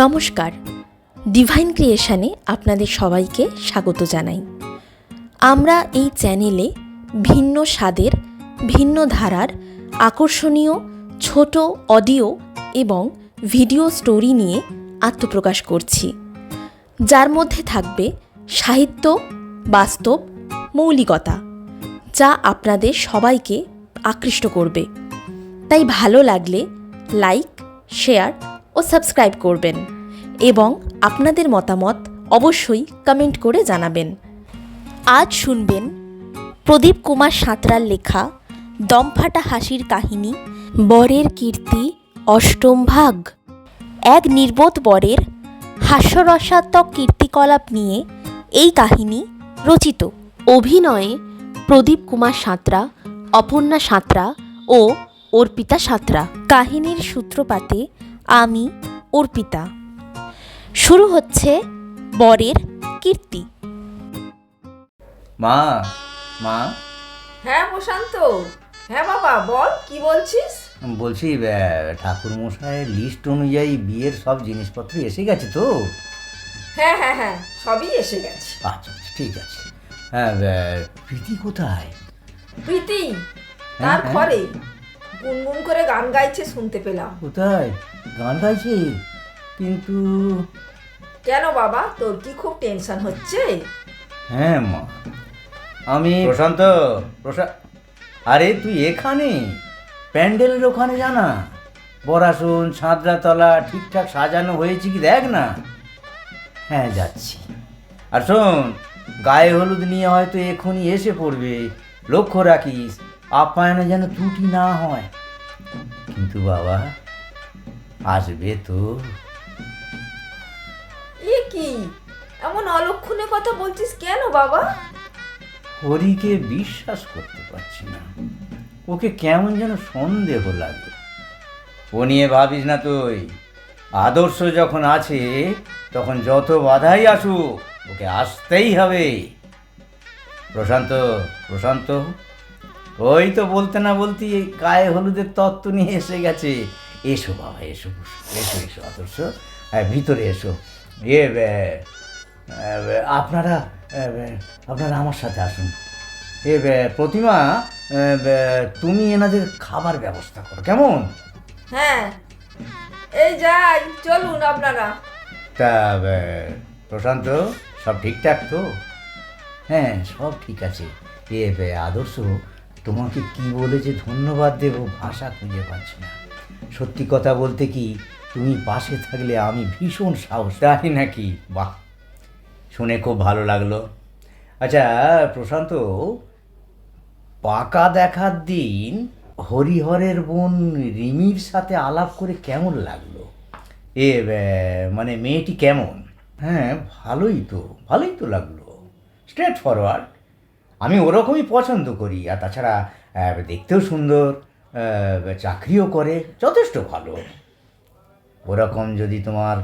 নমস্কার, ডিভাইন ক্রিয়েশনে আপনাদের সবাইকে স্বাগত জানাই। আমরা এই চ্যানেলে ভিন্ন স্বাদের, ভিন্ন ধারার আকর্ষণীয় ছোট অডিও এবং ভিডিও স্টোরি নিয়ে আত্মপ্রকাশ করছি, যার মধ্যে থাকবে সাহিত্য, বাস্তব, মৌলিকতা, যা আপনাদের সবাইকে আকৃষ্ট করবে। তাই ভালো লাগলে লাইক, শেয়ার ও সাবস্ক্রাইব করবেন এবং আপনাদের মতামত অবশ্যই কমেন্ট করে জানাবেন। আজ শুনবেন প্রদীপ কুমার সাঁতরার লেখা দমফাটা হাসির কাহিনী বরের কীর্তি অষ্টম ভাগ। এক নির্বোধ বরের হাস্যরসাত্মক কীর্তিকলাপ নিয়ে এই কাহিনী রচিত। অভিনয়ে প্রদীপ কুমার সাঁতরা, অপর্ণা সাঁতরা ও অর্পিতা সাঁতরা। কাহিনীর সূত্রপাতে আমি অর্পিতা। শুরু হচ্ছে বরের কীর্তি। মা মা হ্যাঁ প্রশান্ত, হ্যাঁ বাবা বল, কি বলছিস? বলছি ঠাকুর মশাইয়ের লিস্ট অনুযায়ী বিয়ের সব জিনিসপত্র এসে গেছে তো? হ্যাঁ হ্যাঁ হ্যাঁ, সবই এসে গেছে। আচ্ছা ঠিক আছে। হ্যাঁ, প্রীতি কোথায়? প্রীতি তার ঘরে গুনগুন করে গান গাইছে, শুনতে পেলাম। কোথায় গান গাইছে? কিন্তু কেন বাবা, তোর কি খুব টেনশন হচ্ছে? হ্যাঁ মা, আমি প্রশান্ত আরে তুই এখানে প্যান্ডেলের ওখানে জানা, বরাসন ছাদরাতলা ঠিকঠাক সাজানো হয়েছে কি দেখ না। হ্যাঁ যাচ্ছি। আর শোন, গায়ে হলুদ নিয়ে হয়তো এখনই এসে পড়বে, লক্ষ্য রাখিস আপ্যায়নে যেন ত্রুটি না হয়। কিন্তু বাবা আসবে তো? এ কি এমন অলক্ষণে কথা বলছিস কেন বাবা? হরিকে বিশ্বাস করতে পারছি না, ওকে কেমন যেন সন্দেহ লাগে। ও নিয়ে ভাবিস না তুই, আদর্শ যখন আছে তখন যত বাধাই আসুক ওকে আসতেই হবে। প্রশান্ত ওই তো বলতে না বলতে গায়ে হলুদের তত্ত্ব নিয়ে এসে গেছে। এসো বাবা, এসো এসো এসো আদর্শ, ভিতরে এসো। আপনারা আমার সাথে আসুন। প্রতিমা, তুমি এনাদের খাবার ব্যবস্থা করো, কেমন? হ্যাঁ এই যাই, চলুন আপনারা। তা প্রশান্ত, সব ঠিকঠাক তো? হ্যাঁ সব ঠিক আছে। আদর্শ, তোমাকে কি বলে যে ধন্যবাদ দেব ভাষা খুঁজে পাচ্ছি না। সত্যি কথা বলতে কি, তুমি পাশে থাকলে আমি ভীষণ সাহস। তাই নাকি? বাহ, শুনে খুব ভালো লাগলো। আচ্ছা প্রশান্ত, পাকা দেখার দিন হরিহরের বোন রিমির সাথে আলাপ করে কেমন লাগলো? মানে মেয়েটি কেমন? হ্যাঁ ভালোই তো লাগলো, স্ট্রেট ফরওয়ার্ড। আমি ওরকমই পছন্দ করি। আর তাছাড়া দেখতেও সুন্দর, চাকরিও করে, যথেষ্ট ভালো। ওরকম যদি তোমার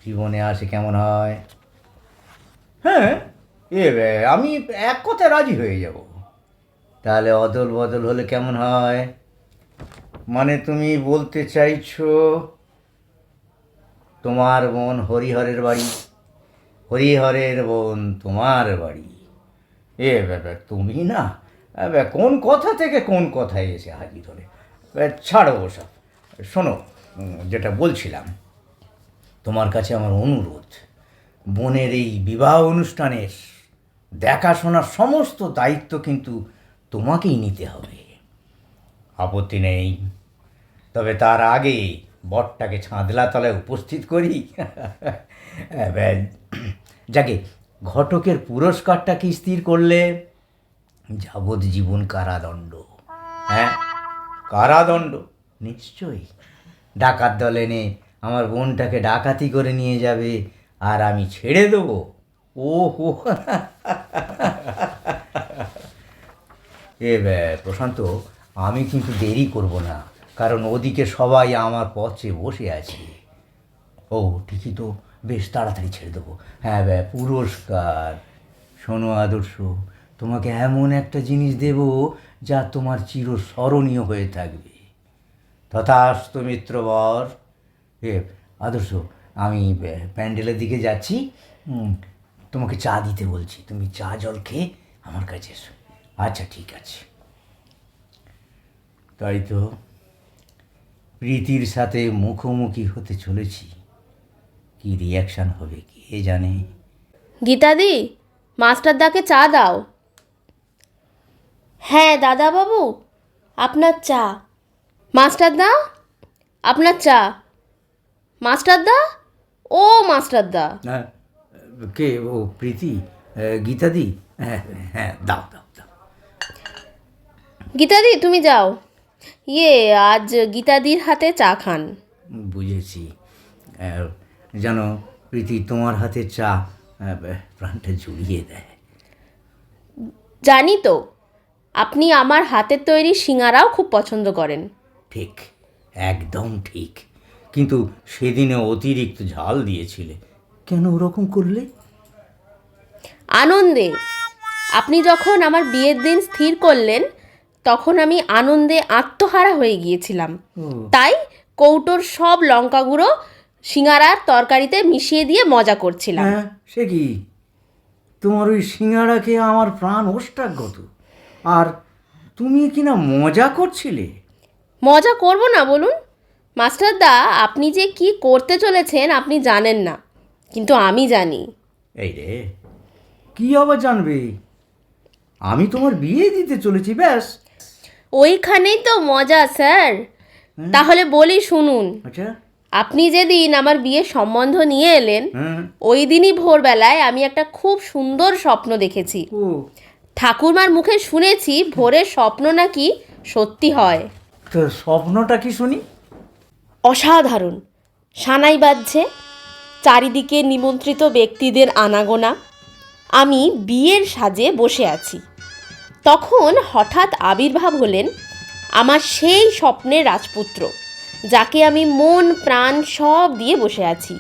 জীবনে আসে কেমন হয়? হ্যাঁ আমি এক কথায় রাজি হয়ে যাব। তাহলে অদল বদল হলে কেমন হয়? মানে তুমি বলতে চাইছো তোমার বোন হরিহরের বাড়ি, হরিহরের বোন তোমার বাড়ি? তুমি না কোন কথা থেকে কোন কথায় এসে হাজির হলে। ছাড়ো ওসব, শোনো, যেটা বলছিলাম, তোমার কাছে আমার অনুরোধ, বোনের এই বিবাহ অনুষ্ঠানের দেখাশোনার সমস্ত দায়িত্ব কিন্তু তোমাকেই নিতে হবে। আপত্তি নেই, তবে তার আগে বরটাকে ছাদলা তলায় উপস্থিত করি। যাকে ঘটকের পুরস্কারটা কি স্থির করলে? যাবজ্জীবন কারাদণ্ড। হ্যাঁ কারাদণ্ড নিশ্চয়ই। ডাকাত দল এনে আমার বোনটাকে ডাকাতি করে নিয়ে যাবে আর আমি ছেড়ে দেবো? ও হো প্রশান্ত, আমি কিন্তু দেরি করব না, কারণ ওদিকে সবাই আমার পথে বসে আছে। ও ঠিকই তো, বেশ তাড়াতাড়ি ছেড়ে দেবো। হ্যাঁ পুরস্কার, শোনো আদর্শ, তোমাকে এমন একটা জিনিস দেব যা তোমার চিরস্মরণীয় হয়ে থাকবে। তথাস্তু মিত্রবর। আদর্শ, আমি প্যান্ডেলের দিকে যাচ্ছি, তোমাকে চা দিতে বলছি, তুমি চা জল খেয়ে আমার কাছে এসো। আচ্ছা ঠিক আছে। তাই তো, প্রীতির সাথে মুখোমুখি হতে চলেছি, কি রিয়াকশান হবে কে জানে। গীতাদি, মাস্টারদাকে চা দাও। হ্যাঁ দাদাবাবু, আপনার চা। মাস্টারদা, আপনার চা। মাস্টারদা, ও মাস্টারদা। কে ও? প্রীতি? গীতাদি? হ্যাঁ হ্যাঁ, দাও দাও দাও। গীতাদি তুমি যাও, আজ গীতাদির হাতে চা খান। বুঝেছি। জানো প্রীতি, তোমার হাতে চা প্রাণটা জুড়িয়ে দেয়। জানি তো, আপনি আমার হাতের তৈরি সিঙারাও খুব পছন্দ করেন। ঠিক, একদম ঠিক। কিন্তু সেদিনে অতিরিক্ত ঝাল দিয়েছিলে, কেন ওরকম করলে? আনন্দে। আপনি যখন আমার বিয়ের দিন স্থির করলেন, তখন আমি আনন্দে আত্মহারা হয়ে গিয়েছিলাম। তাই কৌটোর সব লঙ্কা গুঁড়ো সিঙারার তরকারিতে মিশিয়ে দিয়ে মজা করছিলাম। হ্যাঁ, সে কি? তোমার ওই সিঙাড়াকে আমার প্রাণ ওষ্ঠাগত, আর তুমি কিনা মজা করছিলে। মজা করব না বলুন? মাস্টারদা, আপনি যে কি করতে চলেছেন আপনি জানেন না, কিন্তু আমি জানি। এই রে, কি আবার জানবে? আমি তোমার বিয়ে দিতে চলেছি, ব্যাস। ওইখানেই তো মজা স্যার। তাহলে বলি শুনুন। আচ্ছা। আপনি যেদিন আমার বিয়ের সম্বন্ধ নিয়ে এলেন, হ্যাঁ। ওই দিনই ভোরবেলায় আমি একটা খুব সুন্দর স্বপ্ন দেখেছি। ও, ঠাকুরমার মুখে শুনেছি ভোরের স্বপ্ন নাকি সত্যি হয়। তো স্বপ্নটা কি শুনি? অসাধারণ। সানাই বাজছে, চারিদিকে নিমন্ত্রিত ব্যক্তিদের আনাগোনা। আমি বিয়ের সাজে বসে আছি। তখন হঠাৎ আবির্ভাব হলেন আমার সেই স্বপ্নের রাজপুত্র, যাকে আমি মন প্রাণ সব দিয়ে বসে আছি,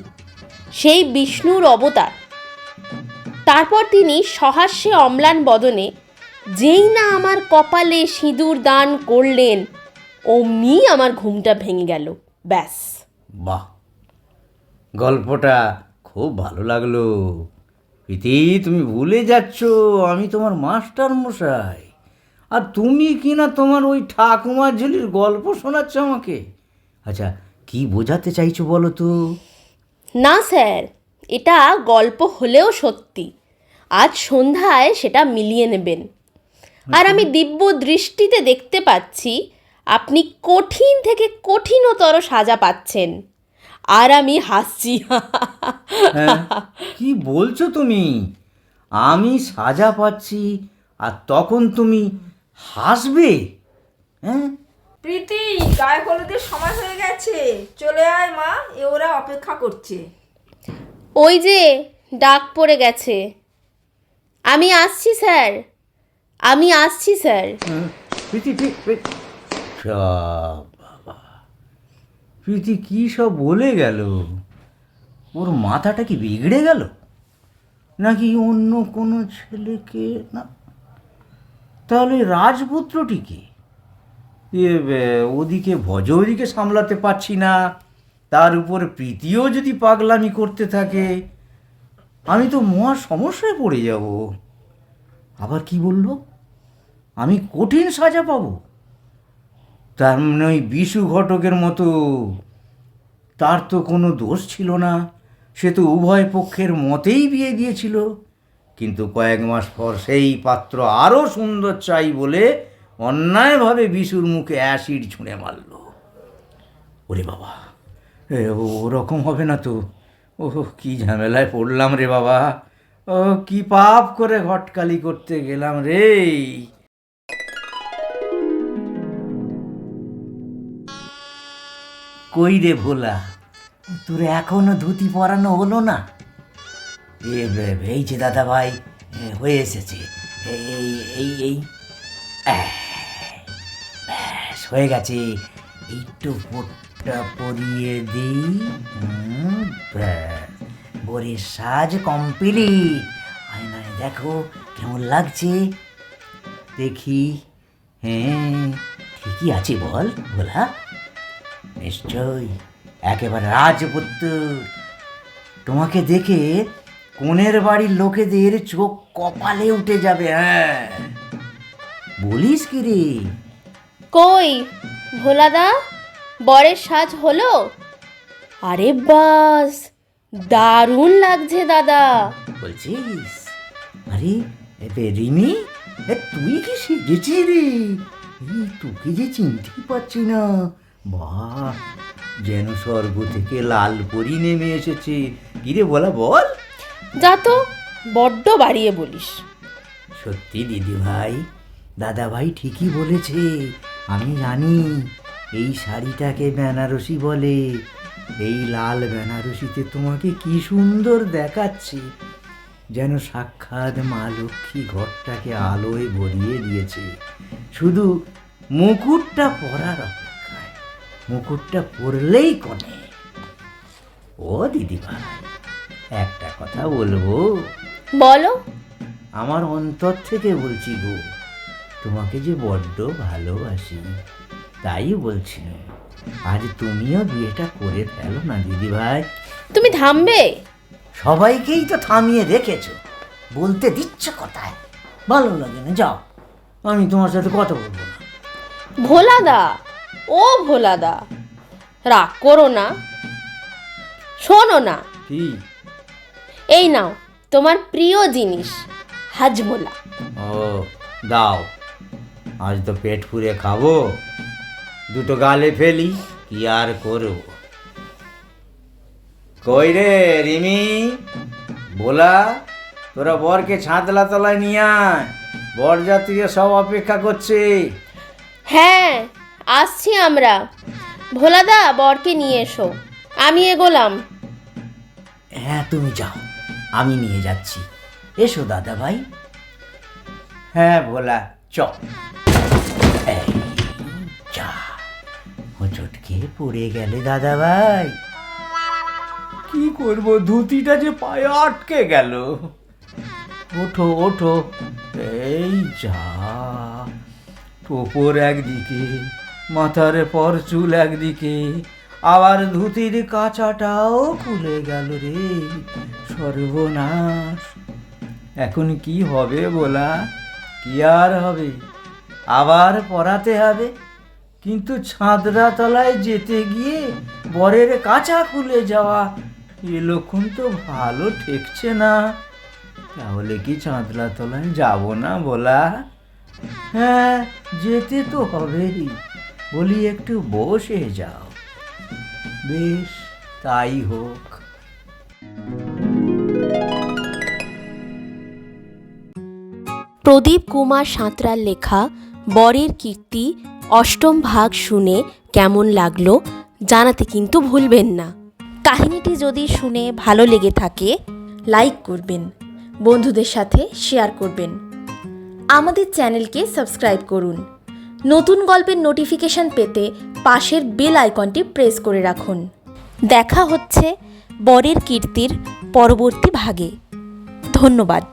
সেই বিষ্ণুর অবতার। তারপর তিনি সহাস্যে অম্লান বদনে যেই না আমার কপালে সিঁদুর দান করলেন, অমনি আমার ঘুমটা ভেঙে গেল। ব্যাস। বাহ, গল্পটা খুব ভালো লাগলো। প্রীতি, তুমি ভুলে যাচ্ছ আমি তোমার মাস্টার মশাই, আর তুমি কিনা তোমার ওই ঠাকুমার ঝুলির গল্প শোনাচ্ছ আমাকে। আচ্ছা, কি বোঝাতে চাইছো বলো তো? না স্যার, এটা গল্প হলেও সত্যি। আজ সন্ধ্যায় সেটা মিলিয়ে নেবেন। আর আমি দিব্য দৃষ্টিতে দেখতে পাচ্ছি আপনি কঠিন থেকে কঠিনতর সাজা পাচ্ছেন, আর আমি হাসছি। হ্যাঁ, কি বলছো তুমি? আমি সাজা পাচ্ছি আর তখন তুমি হাসবে? হ্যাঁ। প্রীতি, গায়ে হলুদের সময় হয়ে গেছে, চলে আয় মা, ওরা অপেক্ষা করছে। ওই যে ডাক পড়ে গেছে। আমি আসছি স্যার, আমি আসছি স্যার। প্রীতি, বাবা, প্রীতি কি সব বলে গেল? ওর মাথাটা কি বিগড়ে গেল, নাকি অন্য কোনো ছেলেকে? না, তাহলে রাজপুত্রটিকে ওদিকে ওদিকে সামলাতে পারছি না, তার উপর প্রীতিও যদি পাগলামি করতে থাকে, আমি তো মহা সমস্যায় পড়ে যাব। আবার কি বললো, আমি কঠিন সাজা পাবো? তার মানে ওই বিশু ঘটকের মতো। তার তো কোনো দোষ ছিল না, সে তো উভয় পক্ষের মতেই বিয়ে দিয়েছিল। কিন্তু কয়েক মাস পর সেই পাত্র আরও সুন্দর চাই বলে অন্যায়ভাবে বিশুর মুখে অ্যাসিড ছুঁড়ে মারল। ওরে বাবা, ওরকম হবে না তো? ও, কি ঝামেলায় পড়লাম রে বাবা, ও কি পাপ করে ঘটকালি করতে গেলাম রে। কই রে ভোলা, তোর এখনো ধুতি পরানো হলো না? এই যে দাদা ভাই হয়ে এসেছে, এই এই এই ব্যাস হয়ে গেছে। একটু পোটটা পরিয়ে দিই, বরের সাজ কমপ্লিট। আয়নায় দেখো কেমন লাগছে, দেখি। হ্যাঁ, ঠিকই আছে বল ভোলা? নিশ্চয়ই একেবারে রাজপুত্র। তোমাকে দেখে কোণের বাড়ির লোকেদের চোখ কপালে উঠে যাবে। হ্যাঁ, বলিস কি রে? কই ভোলাদা, বরের সাজ হলো? আরে বাস, দারুণ লাগছে দাদা। বলছিস? আরে রিমি, তুই কি শিখেছিস রে? তোকে যে চিনতেই পারছি না। বাহ, যেন স্বর্গ থেকে লাল পরি নেমে এসেছে। কিরে বলা বল। যা তো, বড্ড বাড়িয়ে বলিস। সত্যি দিদি ভাই, দাদা ভাই ঠিকই বলেছে। আমি জানি এই শাড়িটাকে বেনারসি বলে। এই লাল বেনারসিতে তোমাকে কি সুন্দর দেখাচ্ছে, যেন সাক্ষাৎ মা লক্ষ্মী ঘরটাকে আলোয় ভরিয়ে দিয়েছে। শুধু মুকুটটা পরার অপেক্ষায়, মুকুটটা পরলেই কনে। ও দিদি ভাই, একটা কথা বলবো? বলো। আমার অন্তর থেকে বলছি গো, তোমাকে যে বড্ড ভালোবাসি। তাই বলছি, আজ তুমিও বিয়েটা করে ফেলো না দিদি ভাই। তুমি থামবে? সবাইকেই তো থামিয়ে রেখেছো, বলতে দিচ্ছ কোথায়? ভালো লাগে না, যাও, আমি তোমার সাথে কথা বলবো না। ভোলাদা, ও ভোলাদা, রাগ করো না। শোনো না, কি? এই নাও তোমার প্রিয় জিনিস, হাজমোলা। ও, দাও, আজ তো পেট পুরে খাবো। দুটো গালে ফেলি, কি আর করবো। কই রে রিমি, বলা, তোরা বরকে ছাদলা তলায় নিয়ে আয়, বরযাত্রীরা সব অপেক্ষা করছে। হ্যাঁ, আসছি আমরা। ভোলাদা, বরকে নিয়ে এসো। আমি এগোলাম। হ্যাঁ, তুমি যাও, আমি নিয়ে যাচ্ছি। এসো দাদা ভাই। হ্যাঁ ভোলা, চ। এই যা, হোঁচট খেয়ে পড়ে গেলে দাদা ভাই। কি করব, ধুতিটা যে পায়ে আটকে গেল। ওঠো ওঠো। এই যা, টোপর একদিকে, মাথার পর চুল একদিকে, আবার ধুতির কাঁচাটাও খুলে গেল রে। সর্বনাশ! এখন কি হবে বলা? কি আর হবে, আবার পরাতে হবে। কিন্তু ছাদরা তলায় যেতে গিয়ে বরের কাঁচা খুলে যাওয়া, এ লক্ষণ তো ভালো ঠেকছে না। তাহলে কি চাঁদলা তলায় যাব না বলা? হ্যাঁ, যেতে তো হবেই। বলি একটু বসে যাও। বেশ, তাই হোক। প্রদীপ কুমার সাঁতরার লেখা বরের কীর্তি অষ্টম ভাগ শুনে কেমন লাগলো জানাতে কিন্তু ভুলবেন না। কাহিনীটি যদি শুনে ভালো লেগে থাকে, লাইক করবেন, বন্ধুদের সাথে শেয়ার করবেন। আমাদের চ্যানেলকে সাবস্ক্রাইব করুন। নতুন গল্পের নোটিফিকেশন পেতে পাশের বেল আইকনটি প্রেস করে রাখুন। দেখা হচ্ছে বরের কীর্তির পরবর্তী ভাগে। ধন্যবাদ।